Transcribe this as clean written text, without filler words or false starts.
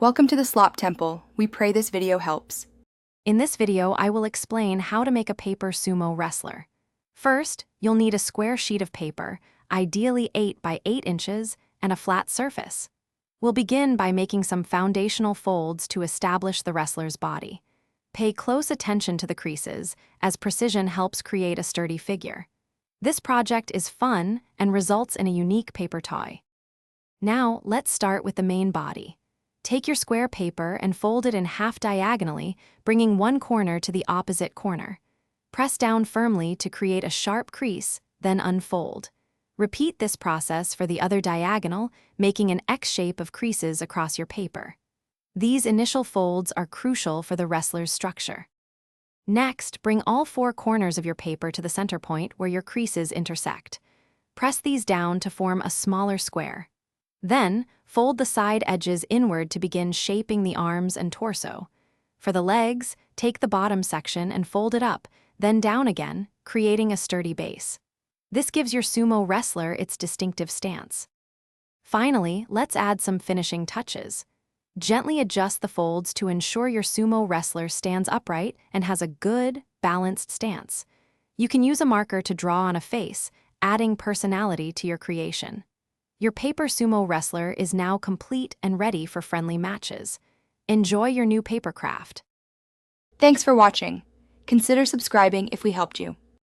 Welcome to the Slop Temple. We pray this video helps. In this video, I will explain how to make a paper sumo wrestler. First, you'll need a square sheet of paper, ideally 8 by 8 inches, and a flat surface. We'll begin by making some foundational folds to establish the wrestler's body. Pay close attention to the creases, as precision helps create a sturdy figure. This project is fun and results in a unique paper toy. Now, let's start with the main body. Take your square paper and fold it in half diagonally, bringing one corner to the opposite corner. Press down firmly to create a sharp crease, then unfold. Repeat this process for the other diagonal, making an X shape of creases across your paper. These initial folds are crucial for the wrestler's structure. Next, bring all 4 corners of your paper to the center point where your creases intersect. Press these down to form a smaller square. Then, fold the side edges inward to begin shaping the arms and torso. For the legs, take the bottom section and fold it up, then down again, creating a sturdy base. This gives your sumo wrestler its distinctive stance. Finally, let's add some finishing touches. Gently adjust the folds to ensure your sumo wrestler stands upright and has a good, balanced stance. You can use a marker to draw on a face, adding personality to your creation. Your paper sumo wrestler is now complete and ready for friendly matches. Enjoy your new paper craft. Thanks for watching. Consider subscribing if we helped you.